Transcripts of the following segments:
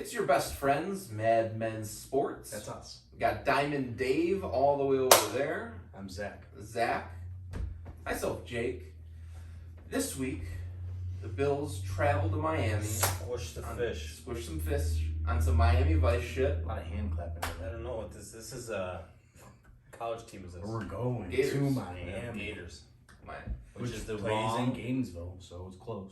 It's your best friends, Madmen Sports. That's us. We got Diamond Dave all the way over there. I'm Zach. Zach. Myself, Jake. This week, the Bills travel to Miami. Squish the fish. Squish some fish on some Miami Vice shit. A lot of hand clapping. I don't know what this is. College team is this? We're going Gators. to Miami. Gators. Which is the plays wrong. in Gainesville, so it's close.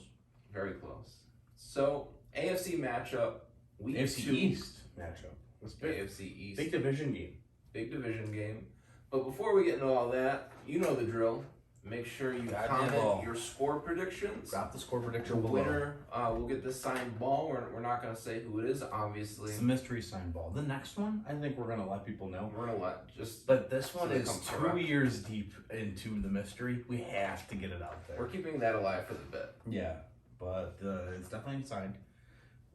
Very close. So, AFC matchup, week AFC 2. East matchup. That's big. AFC East. Big division game. Big division game. But before we get into all that, you know the drill. Make sure you comment your score predictions. Drop the score The prediction below. winner will get this signed ball. We're not going to say who it is, obviously. It's a mystery sign ball. The next one, I think we're going to let people know. We're going to let just... But this one So they is come 2 correct. years deep into the mystery. We have to get it out there. We're keeping that alive for the bit. Yeah, but it's definitely signed.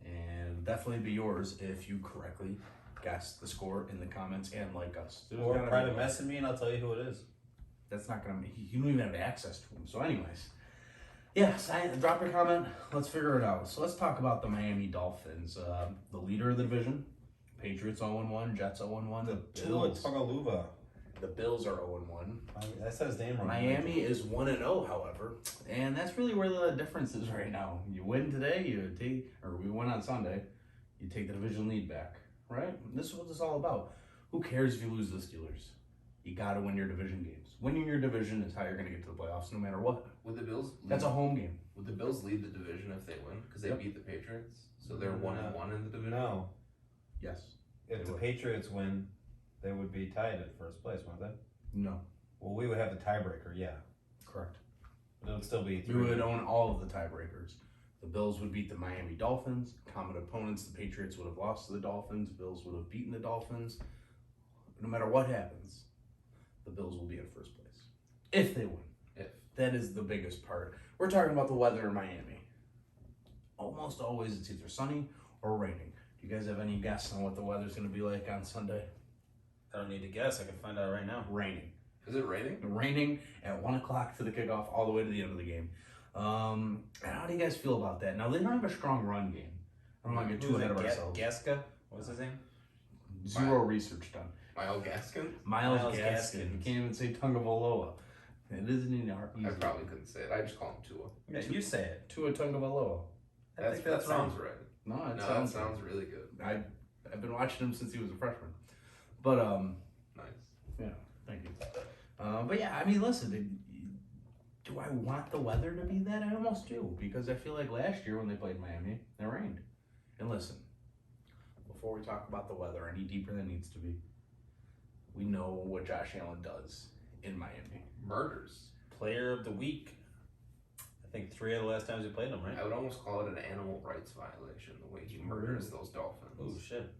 And definitely be yours if you correctly guess the score in the comments and like us. There's Or gotta be private one. message me and I'll tell you who it is. That's not gonna. You don't even have access to them. So, anyways, yeah. Drop your comment. Let's figure it out. So let's talk about the Miami Dolphins, the leader of the division. Patriots 0-1, Jets 0-1. Tua Tagovailoa. The Bills are 0-1. I said his name wrong. Miami is 1-0, however, and that's really where the difference is right now. You win today, we win on Sunday, you take the division lead back, right? This is what this is all about. Who cares if you lose the Steelers? You got to win your division games. Winning your division is how you're going to get to the playoffs, no matter what. Would the Bills... That's a home game. Would the Bills lead the division if they win? Because they Yep. beat the Patriots? So they're 1-1 in the division? No. Yes. If They the would. Patriots win, they would be tied at first place, wouldn't they? No. Well, we would have the tiebreaker, yeah. Correct. But it would still be We would own all of the tiebreakers. The Bills would beat the Miami Dolphins. Common opponents, the Patriots would have lost to the Dolphins. Bills would have beaten the Dolphins. No matter what happens, the Bills will be in first place. If they win. If. That is the biggest part. We're talking about the weather in Miami. Almost always it's either sunny or raining. Do you guys have any guess on what the weather's going to be like on Sunday? I don't need to guess. I can find out right now. Raining. Is it raining? Raining at 1 o'clock for the kickoff all the way to the end of the game. How do you guys feel about that? Now, they don't have a strong run game. I don't want to get too ahead of ourselves. Gaska? What's his name? Zero research done. Myles Gaskin? Miles Myles Gaskin. Gaskin. You can't even say Tungavaloa. It isn't even easy. I probably couldn't say it. I just call him Tua. Yeah, you say it. Tua Tungavaloa. I think that that's wrong. sounds right. No, No, it that sounds sounds really good. I've been watching him since he was a freshman. But, Nice. yeah, thank you. But yeah, I mean, listen, do I want the weather to be that? I almost do, because I feel like last year when they played Miami, it rained. And listen, before we talk about the weather any deeper than it needs to be, we know what Josh Allen does in Miami. Murders. Player of the week. I think 3 of the last times we played him, right? I would almost call it an animal rights violation, the way he murders those Dolphins. Oh, shit.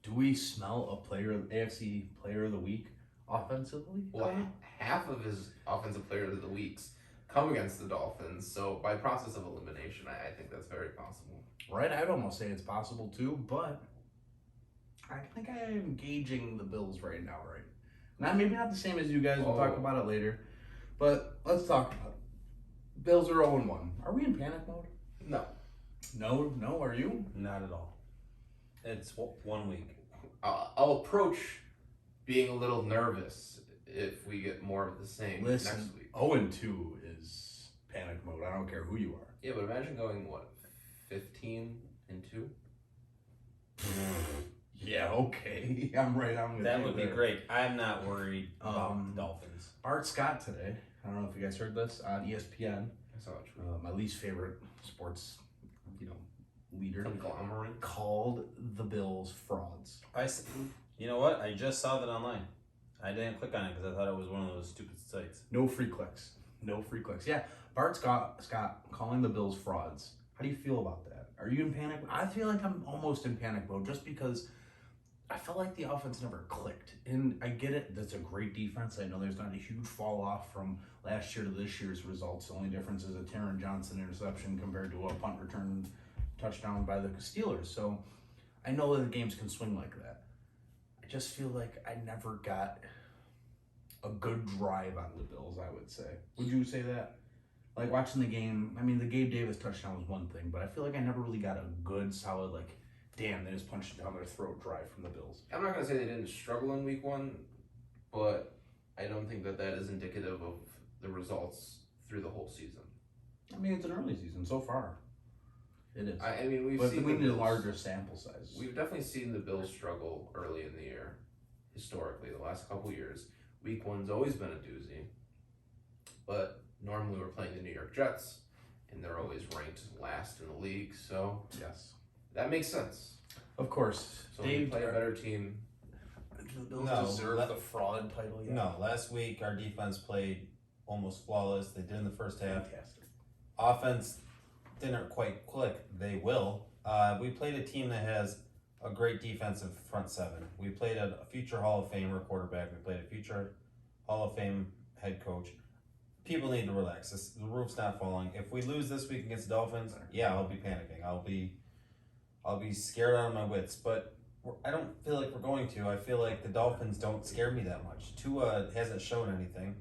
Do we smell a AFC Player of the Week offensively? Well, half of his offensive player of the weeks come against the Dolphins, so by process of elimination, I think that's very possible. Right, I'd almost say it's possible too, but I think I am gauging the Bills right now, right? Maybe not the same as you guys, we'll talk about it later, but let's talk about it. Bills are 0-1. Are we in panic mode? No. No, are you? Not at all. It's 1 week. I'll approach being a little nervous if we get more of the same next week. 0-2 is panic mode. I don't care who you are. Yeah, but imagine going, 15-2? Yeah, okay. I'm right. That would be great. I'm not worried about the Dolphins. Bart Scott today, I don't know if you guys heard this, on ESPN. I saw it. My least favorite sports, leader, Conglomerate. called the Bills frauds. You know what? I just saw that online. I didn't click on it because I thought it was one of those stupid sites. No free clicks. Yeah, Bart Scott calling the Bills frauds. How do you feel about that? Are you in panic? I feel like I'm almost in panic mode just because I felt like the offense never clicked. And I get it. That's a great defense. I know there's not a huge fall off from last year to this year's results. The only difference is a Taron Johnson interception compared to a punt return touchdown by the Steelers. So I know that the games can swing like that. I just feel like I never got a good drive out of the Bills, I would say. Would you say that? Like watching the game, I mean, the Gabe Davis touchdown was one thing, but I feel like I never really got a good, solid, like, damn, they just punched it down their throat drive from the Bills. I'm not going to say they didn't struggle in week 1, but I don't think that is indicative of the results through the whole season. I mean, it's an early season so far. It is. I mean, we need a larger sample size. We've definitely seen the Bills struggle early in the year, historically, the last couple years. Week 1's always been a doozy, but normally we're playing the New York Jets, and they're always ranked last in the league, so yes, that makes sense. Of course. So when you play a better team, do the Bills deserve the fraud title yet? No, last week our defense played almost flawless. They did in the first half. Fantastic. Offense didn't quite click. They will. We played a team that has a great defensive front seven. We played a future Hall of Famer quarterback. We played a future Hall of Fame head coach. People need to relax. The roof's not falling. If we lose this week against the Dolphins, yeah, I'll be panicking. I'll be scared out of my wits. But I don't feel like we're going to. I feel like the Dolphins don't scare me that much. Tua hasn't shown anything.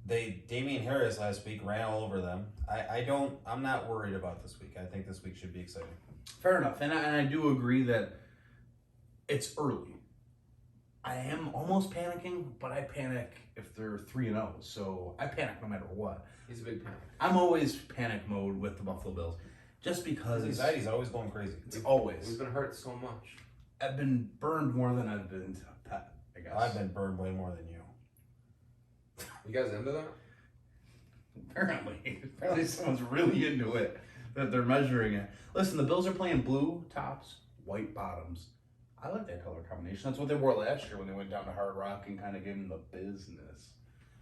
Damian Harris last week ran all over them. I'm not worried about this week. I think this week should be exciting. Fair enough, and I do agree that it's early. I am almost panicking, but I panic if they're 3-0, so I panic no matter what. he's a big panic. I'm always panic mode with the Buffalo Bills, just because His anxiety's always going crazy. it's always. We've been hurt so much. I've been burned more than I've been to a pet, I guess. I've been burned way more than you. You guys into that? Apparently someone's really into it, that they're measuring it. Listen, the Bills are playing blue tops, white bottoms. I like that color combination. That's what they wore last year when they went down to Hard Rock and kind of gave them the business.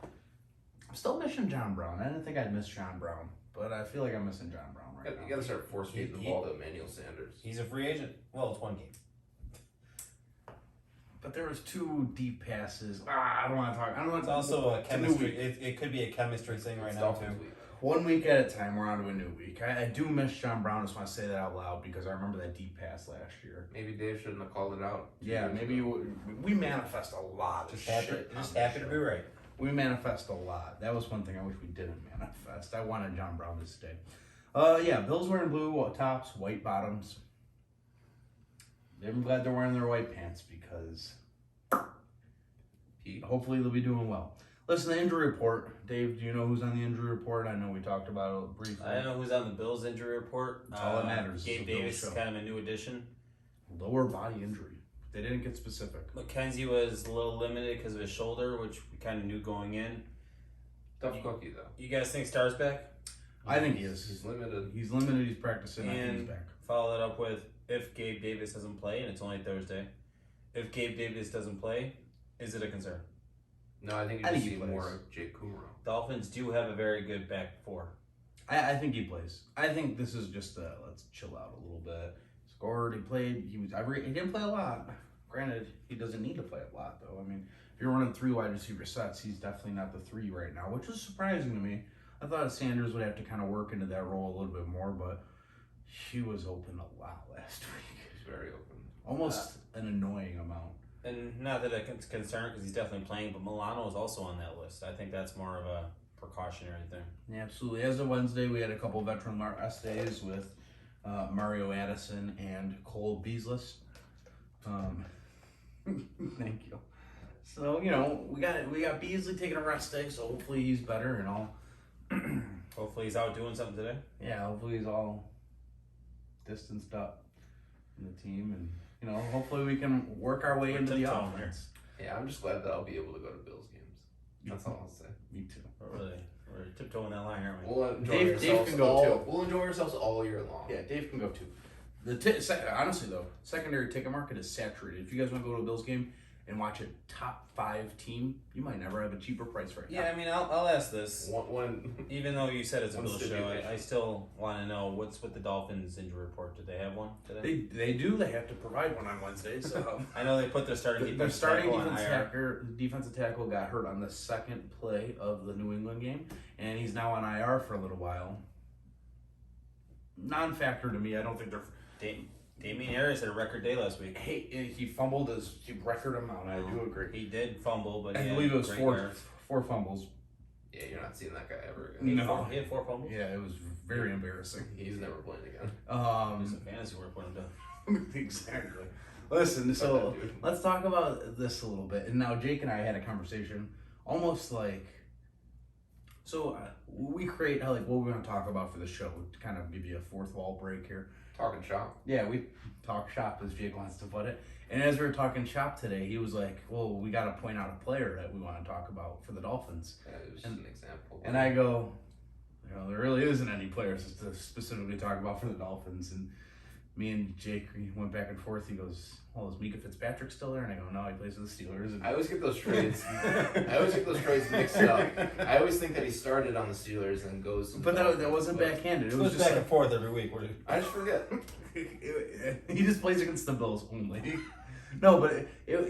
I'm still missing John Brown. I didn't think I'd miss John Brown, but I feel like I'm missing John Brown right now. You got to start force feeding the ball to Emmanuel Sanders. He's a free agent. Well, it's one game. But there was 2 deep passes. I don't want to talk. I don't want It's to. also a chemistry. It could be a chemistry thing right It's now Dolphins too. week. 1 week at a time, we're on to a new week. I do miss John Brown. I just want to say that out loud because I remember that deep pass last year. Maybe Dave shouldn't have called it out. Yeah, maybe we manifest a lot of Just happy to be right. We manifest a lot. That was one thing I wish we didn't manifest. I wanted John Brown to stay. Yeah, Bills wearing blue tops, white bottoms. I'm glad they're wearing their white pants because hopefully they'll be doing well. Listen, the injury report. Dave, do you know who's on the injury report? I know we talked about it briefly. I know who's on the Bills injury report. That's all that matters. Gabe Davis is kind of a new addition. Lower body injury. They didn't get specific. McKenzie was a little limited because of his shoulder, which we kind of knew going in. Tough cookie, though. You guys think Starr's back? I think he is. He's limited. He's limited. He's practicing. I think he's And back. follow that up with if Gabe Davis doesn't play, and it's only Thursday. If Gabe Davis doesn't play, is it a concern? No, I think you I just think he see plays. more of Jake Kumro. Dolphins do have a very good back four. I think he plays. I think this is just let's chill out a little bit. Scored. He played. He didn't play a lot. Granted, he doesn't need to play a lot though. I mean, if you're running 3 wide receiver sets, he's definitely not the 3 right now, which is surprising to me. I thought Sanders would have to kind of work into that role a little bit more, but he was open a lot last week. He's very open. Almost an annoying amount. And not that it's a concern because he's definitely playing, but Milano is also on that list. I think that's more of a precautionary thing. Yeah, absolutely. As of Wednesday, we had a couple veteran essays with Mario Addison and Cole Beasless. Thank you. So we got Beasley taking a rest day, so hopefully he's better and all. Hopefully he's out doing something today. Yeah, hopefully he's all distanced up in the team, and hopefully we can work our way We're into the tiptoeing offense. Yeah, I'm just glad that I'll be able to go to Bills games. That's all I'll say. Me too. We're tiptoeing that line, aren't we? We'll enjoy Dave ourselves can go all. too. We'll enjoy ourselves all year long. Yeah, Dave can go too. Honestly though, secondary ticket market is saturated. If you guys want to go to a Bills game and watch a top 5 team, you might never have a cheaper price right now. Yeah, I mean, I'll ask this. One Even though you said it's a One Bills show, stipulation. I still want to know what's with the Dolphins injury report. Did they have one today? They do. They have to provide one on Wednesdays. So I know they put their starting their defensive starting tackle on defensive tackle got hurt on the second play of the New England game, and he's now on IR for a little while. Non-factor to me. I don't think they're. Damian Harris had a record day last week. Hey, he fumbled his record amount. I do agree. He did fumble, but I he had believe it was great four yards. fumbles. Yeah, you're not seeing that guy ever again. No. He had 4 fumbles. Yeah, it was very embarrassing. He's never playing again. Some fantasy work when I'm done. Exactly. Listen, so let's talk about this a little bit. And now Jake and I had a conversation, almost like, so we create like what we're going to talk about for the show, to kind of maybe a fourth wall break here. Talking shop. Yeah, we talk shop, as Jake wants to put it. And as we were talking shop today, he was like, well, we got to point out a player that we want to talk about for the Dolphins. Yeah, it was just an example. And I go, there really isn't any players to specifically talk about for the Dolphins. And me and Jake went back and forth. He goes, well, is Mika Fitzpatrick still there? And I go, no, he plays for the Steelers. And I always get those trades. Mixed up. I always think that he started on the Steelers and goes. But that wasn't backhanded. It was just back and forth every week. I just forget. He just plays against the Bills only. No, but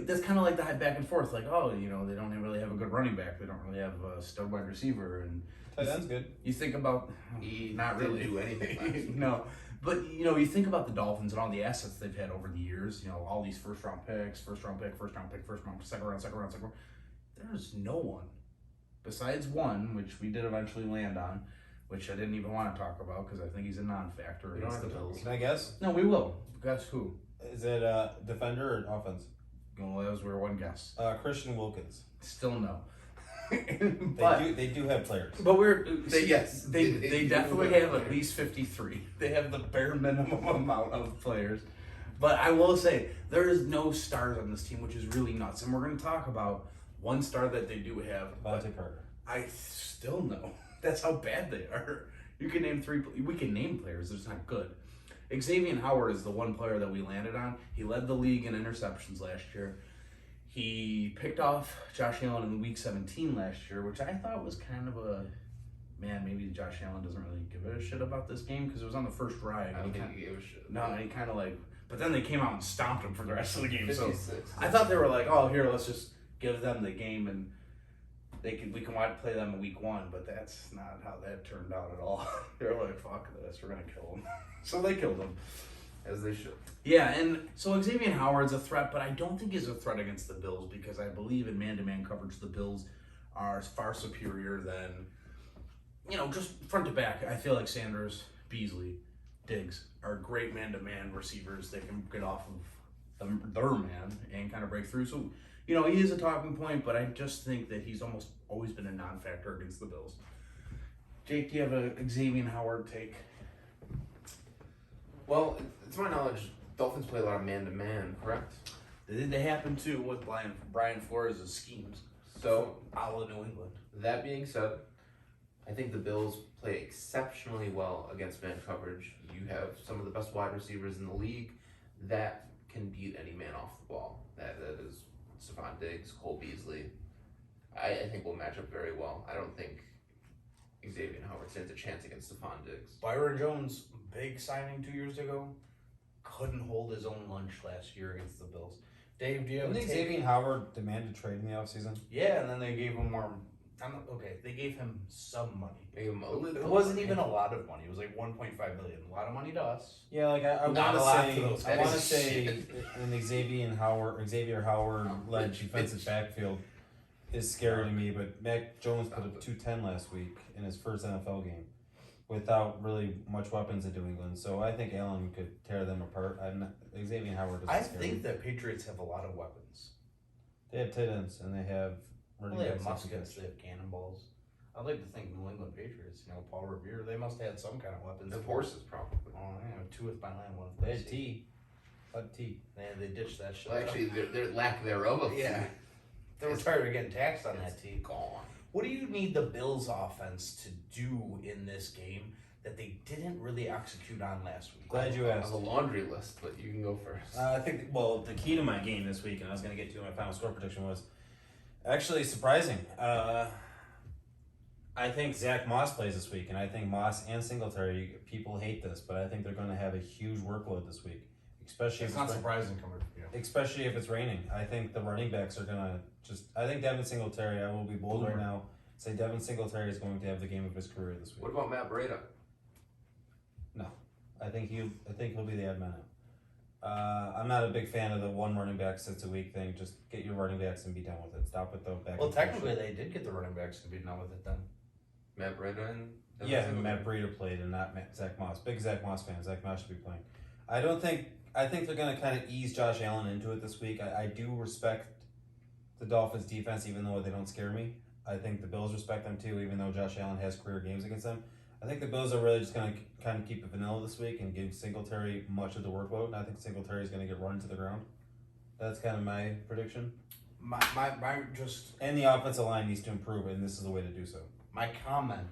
that's kind of like the back and forth. Like, oh, they don't really have a good running back. They don't really have a stud wide receiver. And tight end's good. You think about He not didn't really do anything last week. No. But, you think about the Dolphins and all the assets they've had over the years, all these first round picks, second round. There's no one besides one, which we did eventually land on, which I didn't even want to talk about because I think he's a non-factor We don't against the have to Bills. Can I guess? No, we will. Guess who? Is it defender or offense? Well, that was our one guess. Christian Wilkins. Still no. They do have players. But They definitely do have have at players. least 53. They have the bare minimum amount of players. But I will say, there is no stars on this team, which is really nuts. And we're going to talk about one star that they do have. Devontae Carter. I still know. That's how bad they are. You can name three. We can name players. It's not good. Xavien Howard is the one player that we landed on. He led the league in interceptions last year. He picked off Josh Allen in week 17 last year, which I thought was kind of maybe Josh Allen doesn't really give a shit about this game because it was on the first drive. I don't think he gave a shit. No, he kind of but then they came out and stomped him for the rest of the game. 56. So I thought they were like, oh, here, let's just give them the game and we can play them in week 1, but that's not how that turned out at all. They were like, fuck this, we're gonna kill him. So they killed him. As they should. Yeah, and so Xavier Howard's a threat, but I don't think he's a threat against the Bills because I believe in man-to-man coverage the Bills are far superior than, just front to back. I feel like Sanders, Beasley, Diggs are great man-to-man receivers. They can get off of their man and kind of break through. So, he is a talking point, but I just think that he's almost always been a non-factor against the Bills. Jake, do you have a Xavier Howard take? Well, to my knowledge, Dolphins play a lot of man-to-man, correct? They happen to with Brian Flores' schemes. So, a la New England. that being said, I think the Bills play exceptionally well against man coverage. You have some of the best wide receivers in the league that can beat any man off the ball. That is Stephon Diggs, Cole Beasley. I think we'll match up very well. I don't think Xavier Howard stands a chance against Stephon Diggs. Byron Jones, big signing 2 years ago, couldn't hold his own lunch last year against the Bills. Dave, do you have a Didn't take? Xavier Howard demand a trade in the offseason? Yeah, and then they gave him more. They gave him some money. Make him a little It wasn't money. even a lot of money. It was like 1.5 million. A lot of money to us. Yeah, like I want Not to a lot say, for those I guys. want to say, in the Xavier Howard led Rich, defensive bitch. backfield is scary to me. But Mac Jones put up 210 last week in his first NFL game, without really much weapons in New England. So I think Allen could tear them apart. Xavier Howard doesn't I scare think me. that Patriots have a lot of weapons. They have tight ends and they have running They have backs that can muskets. catch. They have cannonballs. I'd like to think New England Patriots. Paul Revere. They must have had some kind of weapons. The horses, probably. Oh yeah, 2 with my line, 1 with They my had seat. T. T. They ditched that shit. Well, actually, their lack thereof. Yeah. They were tired of getting taxed on that team. Gone. What do you need the Bills offense to do in this game that they didn't really execute on last week? Glad you I have asked. a laundry list, but you can go first. I think, the key to my game this week, and I was going to get to my final score prediction, was actually surprising. I think Zach Moss plays this week, and I think Moss and Singletary, people hate this, but I think they're going to have a huge workload this week, especially It's if not it's surprising coming from you. especially if it's raining. I think the running backs are going to I think Devin Singletary, I will be bold right now, say Devin Singletary is going to have the game of his career this week. What about Matt Breida? No. I think he'll be the odd man out. I'm not a big fan of the one running back sits a week thing. Just get your running backs and be done with it. Stop with the back. Well, technically, they did get the running backs to be done with it then. Matt Breida and Yeah, Matt Breida played and not Zach Moss. Big Zach Moss fan. Zach Moss should be playing. I think they're going to kind of ease Josh Allen into it this week. I do respect the Dolphins defense, even though they don't scare me. I think the Bills respect them too, even though Josh Allen has career games against them. I think the Bills are really just going to kind of keep it vanilla this week and give Singletary much of the workload. And I think Singletary is going to get run to the ground. That's kind of my prediction. My just And the offensive line needs to improve, and this is the way to do so. my comment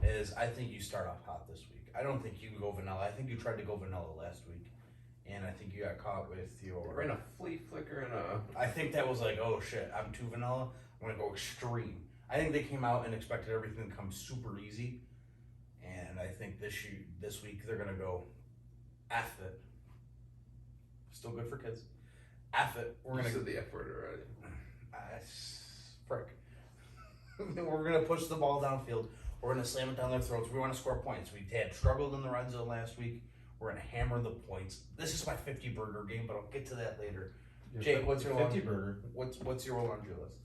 is I think you start off hot this week. I don't think you go vanilla. I think you tried to go vanilla last week, and I think you got caught with We're in a flea flicker and a. I think that was like, oh shit, I'm too vanilla. I'm gonna go extreme. I think they came out and expected everything to come super easy, and I think this week they're gonna go, F it. Still good for kids. F it. We're gonna said the F word already. Frick. We're gonna push the ball downfield. We're gonna slam it down their throats. We want to score points. We had struggled in the red zone last week. We're gonna hammer the points. This is my 50 burger game, but I'll get to that later. Jake, what's your 50 burger? What's your laundry list?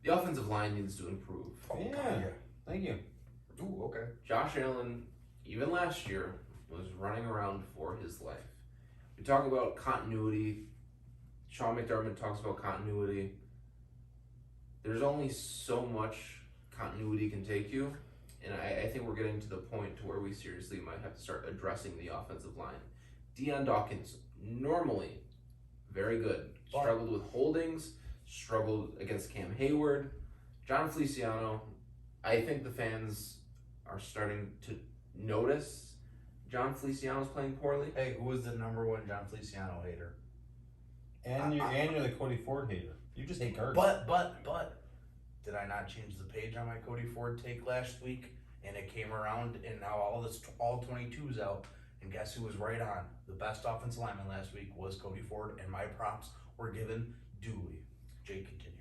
The offensive line needs to improve. Oh, Yeah. God, Thank you. Ooh, okay. Josh Allen, even last year, was running around for his life. We talk about continuity. Sean McDermott talks about continuity. There's only so much continuity can take you, and I think we're getting to the point to where we seriously might have to start addressing the offensive line. Deion Dawkins, normally very good, struggled with holdings, struggled against Cam Hayward. John Feliciano, I think the fans are starting to notice John Feliciano's playing poorly. Hey, who is the number one John Feliciano hater? And you're the Cody Ford hater. You just hate Kurt. But, did I not change the page on my Cody Ford take last week? And it came around, and now all 22's out. And guess who was right on? The best offensive lineman last week was Cody Ford, and my props were given duly. Jake, continue.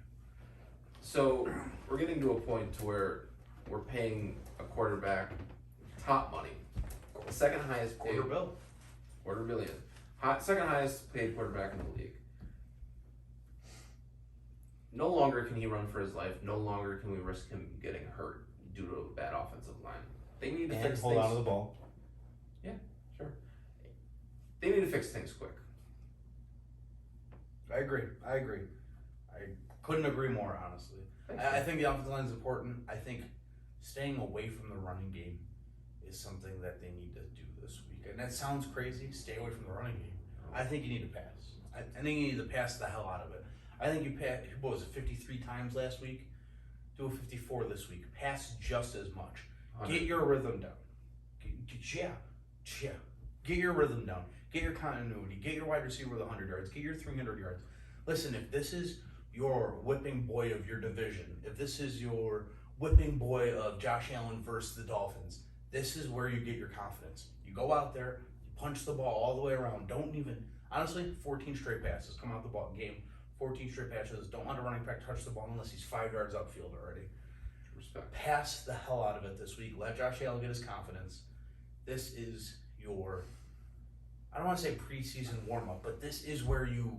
So we're getting to a point to where we're paying a quarterback top money. The second highest paid quarter billion. Second highest paid quarterback in the league. No longer can he run for his life. No longer can we risk him getting hurt due to a bad offensive line. They need to fix hold things. on to the ball. Yeah, sure. They need to fix things quick. I agree. I couldn't agree more, honestly. I think the offensive line is important. I think staying away from the running game is something that they need to do this week. And that sounds crazy, stay away from the running game. I think you need to pass. I think you need to pass the hell out of it. I think you passed, what was it, 53 times last week? Do a 54 this week. Pass just as much. 100. Get your rhythm down. Yeah. Get your rhythm down. Get your continuity. Get your wide receiver with 100 yards. Get your 300 yards. Listen, if this is your whipping boy of your division, if this is your whipping boy of Josh Allen versus the Dolphins, this is where you get your confidence. You go out there, you punch the ball all the way around. Don't even, honestly, 14 straight passes come out the ball game. 14 straight passes. Don't let a running back touch the ball unless he's 5 yards upfield already. Respect. Pass the hell out of it this week. Let Josh Allen get his confidence. This is your, I don't want to say preseason warm-up, but this is where you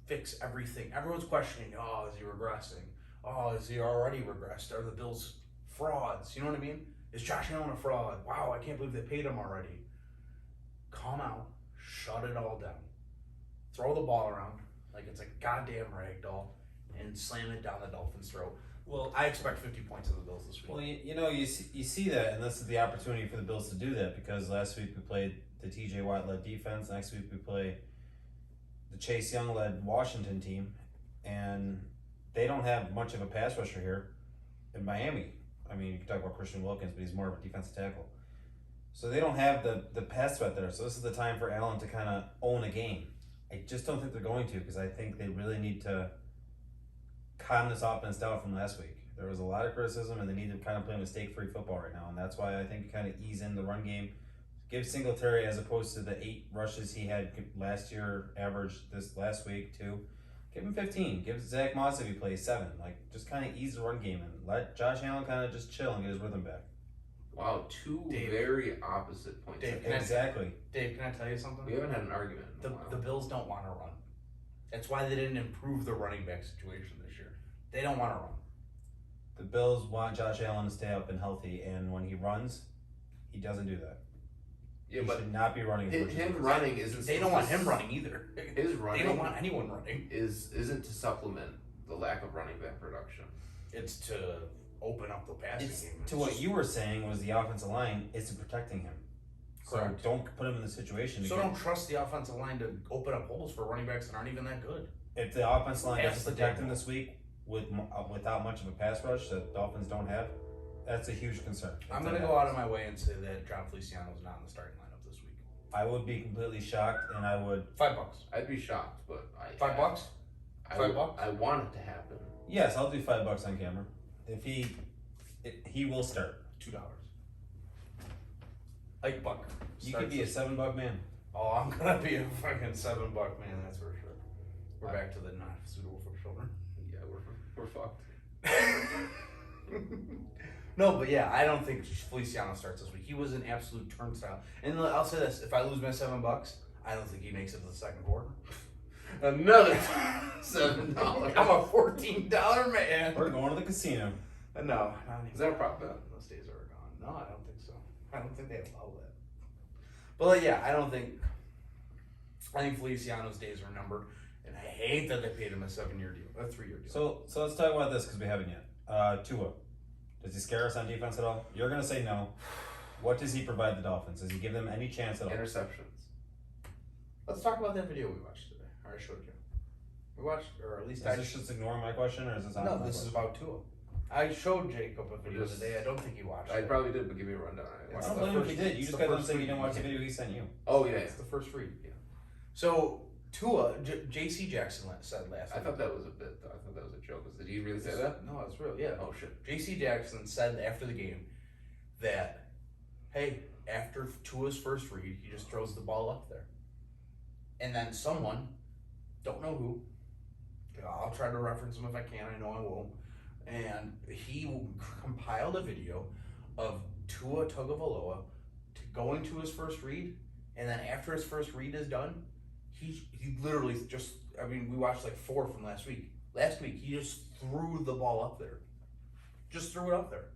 fix everything. Everyone's questioning, oh, is he regressing? Oh, is he already regressed? Are the Bills frauds? You know what I mean? Is Josh Allen a fraud? Wow, I can't believe they paid him already. Calm out. Shut it all down. Throw the ball around like it's a goddamn rag doll and slam it down the Dolphins' throat. Well, I expect 50 points of the Bills this week. Well, you see that, and this is the opportunity for the Bills to do that, because last week we played the TJ Watt-led defense. Next week we play the Chase Young-led Washington team, and they don't have much of a pass rusher here in Miami. I mean, you can talk about Christian Wilkins, but he's more of a defensive tackle. So they don't have the pass threat there. So this is the time for Allen to kind of own a game. I just don't think they're going to, because I think they really need to calm this offense down from last week. There was a lot of criticism, and they need to kind of play mistake-free football right now, and that's why I think you kind of ease in the run game. Give Singletary, as opposed to the 8 rushes he had last year, average this last week, too. Give him 15. Give Zach Moss, if he plays, 7. Like, just kind of ease the run game and let Josh Allen kind of just chill and get his rhythm back. Wow, two Dave. very opposite points. Dave, Exactly. Dave, can I tell you something? We haven't had an argument in a The while. Bills don't want to run. That's why they didn't improve the running back situation this year. They don't want to run. The Bills want Josh Allen to stay up and healthy, and when he runs, he doesn't do that. Yeah, He but should not be running. as much as he him does. running isn't. They don't want him running either. His running. They don't want anyone running. Isn't to supplement the lack of running back production. It's to open up the passing It's game. to what you were saying was the offensive line is protecting him. Correct. So don't put him in the situation. To So get- don't trust the offensive line to open up holes for running backs that aren't even that good. If the offensive line Pass doesn't the protect damn him this week without much of a pass rush that Dolphins don't have, that's a huge concern. I'm going to go out of my way and say that John Feliciano's not in the starting lineup this week. I would be completely shocked, and I would. $5. I'd be shocked, but $5? $5? I want it to happen. Yes, I'll do $5 on camera. If he will start. $2. Like buck. You could be a $7 man. Oh, I'm gonna be a fucking $7 man. That's for sure. We're back to the not suitable for children. Yeah, we're fucked. No, but yeah, I don't think Feliciano starts this week. He was an absolute turnstile. And I'll say this: if I lose my $7, I don't think he makes it to the second quarter. Another $7. I'm a $14 man. We're going to the casino. No, not Is that a prop bet? Those days are gone. No, I don't think so. I don't think they allow that. But like, yeah, I think Feliciano's days are numbered, and I hate that they paid him a 3-year deal. So let's talk about this because we haven't yet. Tua, does he scare us on defense at all? You're gonna say no. What does he provide the Dolphins? Does he give them any chance at all? Interceptions. Let's talk about that video we watched today, or I showed you. We watched, or at least Is this just ignoring my question, or is this on No, my this is question? about Tua. I showed Jacob a video today. I don't think he watched I it. probably did, but give me a rundown. I It's don't the blame him if first- he did. You it's just the got done first saying you didn't read. watch the video he sent you. Oh yeah, It's the first read. Yeah. So Tua, J.C. Jackson said last I week. thought that was a bit. Though. I thought that was a joke. Did he really say that? No, it's real. Yeah. Oh shit. J.C. Jackson said after the game that, hey, after Tua's first read, he just throws the ball up there. And then someone, don't know who, I'll try to reference him if I can, I know I won't, and he compiled a video of Tua Tagovailoa going to his first read, and then after his first read is done, he literally just, I mean, we watched like 4 from last week. Last week, he just threw the ball up there. Just threw it up there.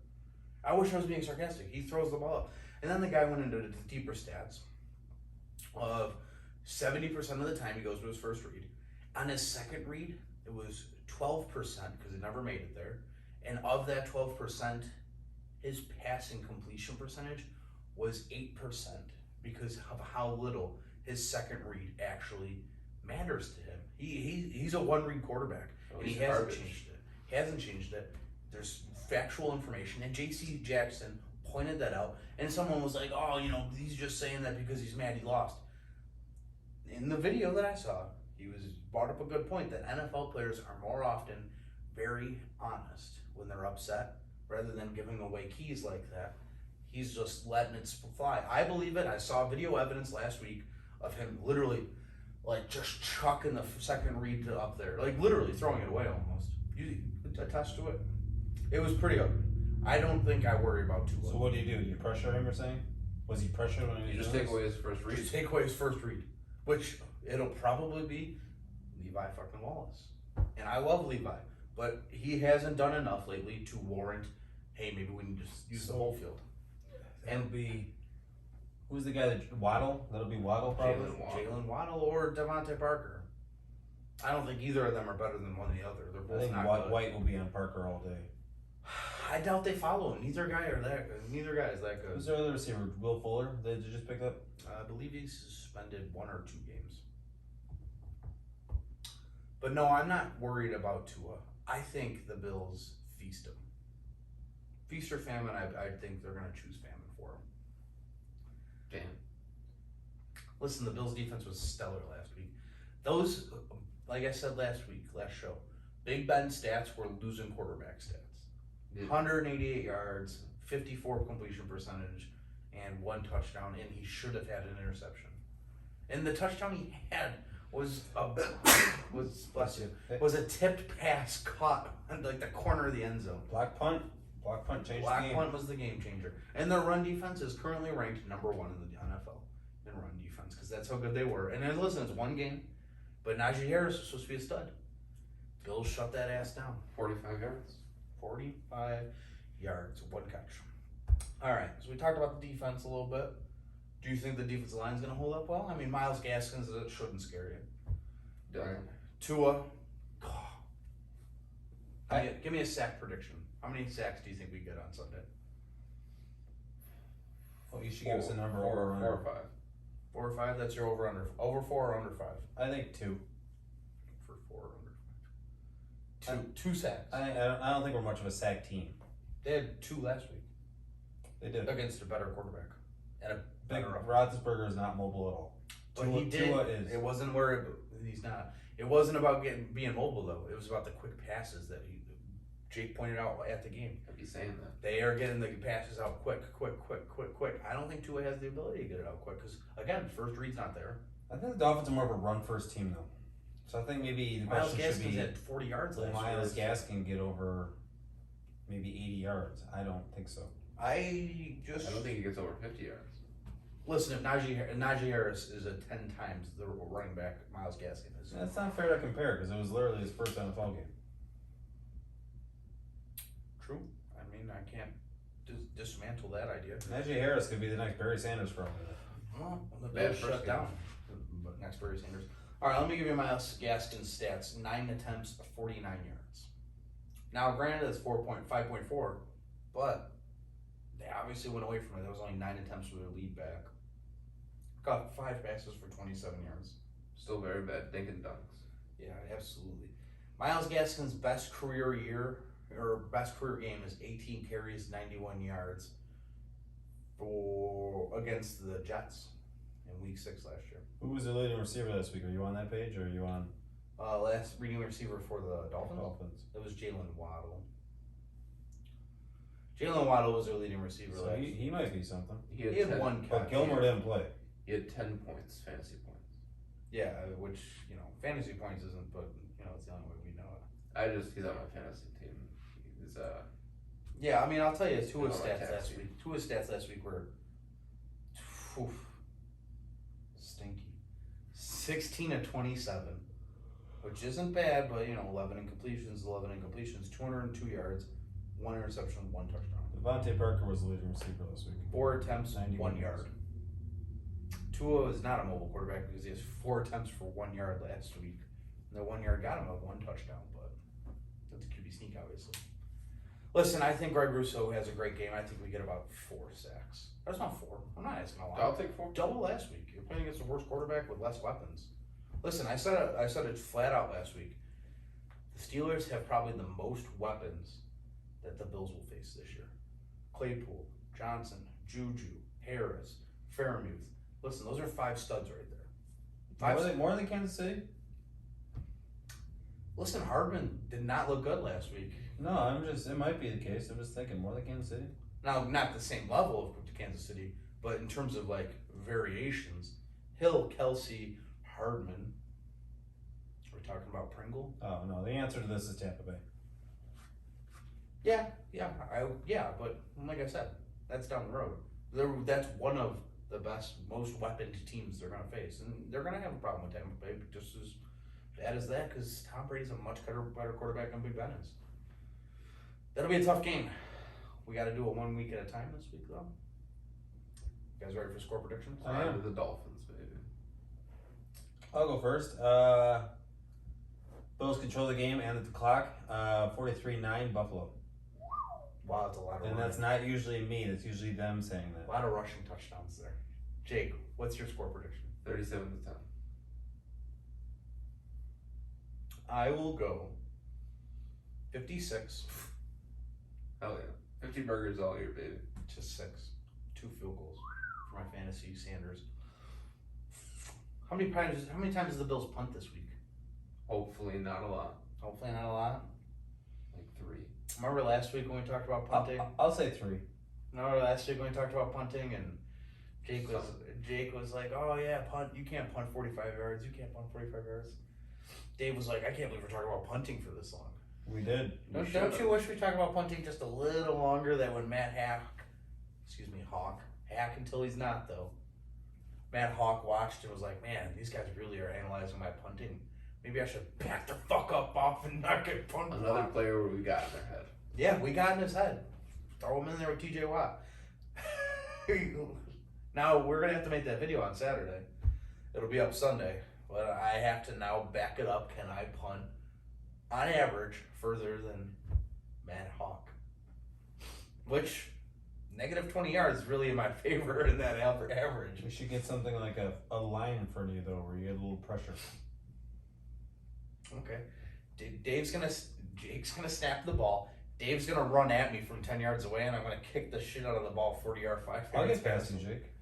I wish I was being sarcastic. He throws the ball up. And then the guy went into the deeper stats of 70% of the time he goes to his first read. On his second read, it was 12% because it never made it there. And of that 12%, his passing completion percentage was 8% because of how little his second read actually matters to him. He's a one-read quarterback, and he hasn't changed it. He hasn't changed it. There's factual information, and J.C. Jackson pointed that out, and someone was like, oh, you know, he's just saying that because he's mad he lost. In the video that I saw, he brought up a good point that NFL players are more often very honest when they're upset rather than giving away keys like that. He's just letting it fly. I believe it. I saw video evidence last week of him literally like just chucking the second read up there, like literally throwing it away almost. You attest to it. It was pretty ugly. I don't think I worry about Tua. So what do? You pressure him? You're saying? Was he pressured when he You was just doing take this? away his first read. Just take away his first read, which it'll probably be Levi fucking Wallace. And I love Levi, but he hasn't done enough lately to warrant, hey, maybe we can just use the whole field. That'll be. Who's the guy that Waddle? That'll be Waddle probably. Jalen Waddle or Devontae Parker. I don't think either of them are better than one or the other. They're I both think not good. White will be on Parker all day. I doubt they follow him. Neither guy is that good. Who's their other receiver? Will Fuller that you just picked up? I believe he's suspended 1 or 2 games. But no, I'm not worried about Tua. I think the Bills feast him. Feast or famine, I think they're going to choose famine for him. Damn. Listen, the Bills' defense was stellar last week. Those, like I said last show, Big Ben stats were losing quarterback stats. 188 yards, 54 completion percentage, and 1 touchdown, and he should have had an interception. And the touchdown he had was a tipped pass caught on like the corner of the end zone. Black punt. Block punt changed the Block game. punt was the game changer. And their run defense is currently ranked number 1 in the NFL in run defense because that's how good they were. And then listen, it's one game, but Najee Harris is supposed to be a stud. Bills shut that ass down. 45 yards. 45 yards, 1 catch. All right, so we talked about the defense a little bit. Do you think the defensive line is going to hold up well? I mean, Myles Gaskins, it shouldn't scare you. Doesn't. Tua, give me a sack prediction. How many sacks do you think we get on Sunday? Well, you should give us a number. 4 over or 5. 4 or 5? That's your over under. Over 4 or under 5? I think 2. For 4 or under 5. Two sacks. I don't think we're much of a sack team. They had 2 last week They did. against a better quarterback and a Big better Roethlisberger is not mobile at all. But he did. Tua is. It wasn't where he's not. It wasn't about being mobile though. It was about the quick passes that Jake pointed out at the game. I'd be saying that. They are getting the passes out quick. I don't think Tua has the ability to get it out quick because again, first read's not there. I think the Dolphins are more of a run first team though. So I think maybe the Myles question should Gaskins be had 40 yards last Myles year. Gaskin get over maybe 80 yards. I don't think so. I don't think he gets over 50 yards. listen. If Najee Harris is a 10 times the running back Myles Gaskin is. That's not fair to compare because it was literally his first NFL game. True. I mean, I can't dismantle that idea. Najee Harris could be the next Barry Sanders for a minute. Well, the Bad Bills first shut game. down. But next Barry Sanders. All right, let me give you Myles Gaskin's stats. 9 attempts, 49 yards. Now, granted, it's 5.4, but they obviously went away from it. There was only 9 attempts with their lead back. Got 5 passes for 27 yards. Still very bad dink and dunks. Yeah, absolutely. Myles Gaskin's best career game is 18 carries, 91 yards against the Jets in Week 6 last year. Who was the leading receiver this week? Are you on that page or are you on Last reading receiver for the Dolphins? Dolphins? It was Jalen Waddle. Jalen Waddle was their leading receiver So last he might be something. He had 10, 1 catch. But Gilmore didn't play. He had 10 points, fantasy points. Yeah, which, fantasy points isn't, but, it's the only way we know it. He's on my fantasy team. He's, Yeah, I mean, I'll tell you, Tua's I don't like stats last taxi. week. Tua's stats last week were stinky. 16 of 27, which isn't bad, but 11 incompletions, 202 yards, 1 interception, 1 touchdown. Devontae Parker was the leading receiver this week. 4 attempts, 91 1 yard. Tua is not a mobile quarterback because he has 4 attempts for 1 yard last week. And the 1 yard got him a 1 touchdown, but that's a QB sneak, obviously. Listen, I think Greg Russo has a great game. I think we get about 4 sacks. That's not 4. I'm not asking a lot. I'll take 4. Double last week. You're playing against the worst quarterback with less weapons. Listen, I said it flat out last week. The Steelers have probably the most weapons that the Bills will face this year. Claypool, Johnson, Juju, Harris, Fairmouth. Listen, those are 5 studs right there. More than Kansas City? Listen, Hardman did not look good last week. No, it might be the case. I'm just thinking more than Kansas City. Now, not the same level of Kansas City, but in terms of variations, Hill, Kelsey, Hardman. We're talking about Pringle. Oh no, the answer to this is Tampa Bay. Yeah, but like I said, that's down the road. That's one of the best, most weaponed teams they're going to face, and they're going to have a problem with Tampa Bay, just as bad as that, because Tom Brady's a much better quarterback than Big Ben is. That'll be a tough game. We got to do it 1 week at a time this week, though. You guys ready for score predictions? I am. To the Dolphins, baby. I'll go first. Bills control the game and the clock. 43-9 Buffalo. Wow, that's a lot of And running. that's not usually me. That's usually them saying that. A lot of rushing touchdowns there. Jake, what's your score prediction? 37-10. I will go 56 Hell yeah. 50 burgers all year, baby. to 6. 2 field goals for my fantasy Sanders. How many times does the Bills punt this week? Hopefully not a lot. Hopefully not a lot. Like 3. Remember last week when we talked about punting? I'll say 3. Remember last week when we talked about punting and Jake was like, oh yeah, punt. You can't punt 45 yards. You can't punt 45 yards. Dave was like, I can't believe we're talking about punting for this long. We did. Don't you wish we talked about punting just a little longer? That when Matt Hack until he's not though. Matt Hawk watched and was like, man, these guys really are analyzing my punting. Maybe I should back the fuck up off and not get punted. Another player where we got in their head. Yeah, we got in his head. Throw him in there with TJ Watt. Now we're gonna have to make that video on Saturday. It'll be up Sunday, but I have to now back it up. Can I punt on average further than Matt Hawk? Which negative 20 yards is really in my favor in that average. We should get something like a line in front of you though, where you get a little pressure. Okay. Jake's gonna snap the ball. Dave's gonna run at me from 10 yards away, and I'm gonna kick the shit out of the ball 40 yards, 5 yards. I'll get past you, Jake.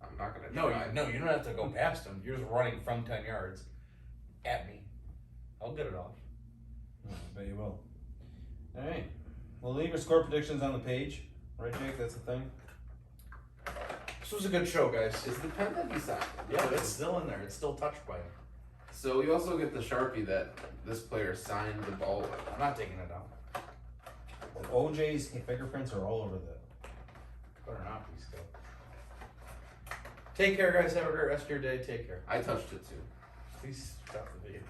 I'm not gonna No, you don't have to go past him. You're just running from 10 yards at me. I'll get it off. I bet you will. All right. We'll leave your score predictions on the page. Right, Jake? That's the thing? This was a good show, guys. Is the pen that he signed? Yeah, it's still in there. It's still touched by him. So we also get the Sharpie that this player signed the ball with. I'm not taking it out. OJ's fingerprints are all over that. Better not be still. Take care, guys. Have a great rest of your day. Take care. I touched it too. Please stop the video.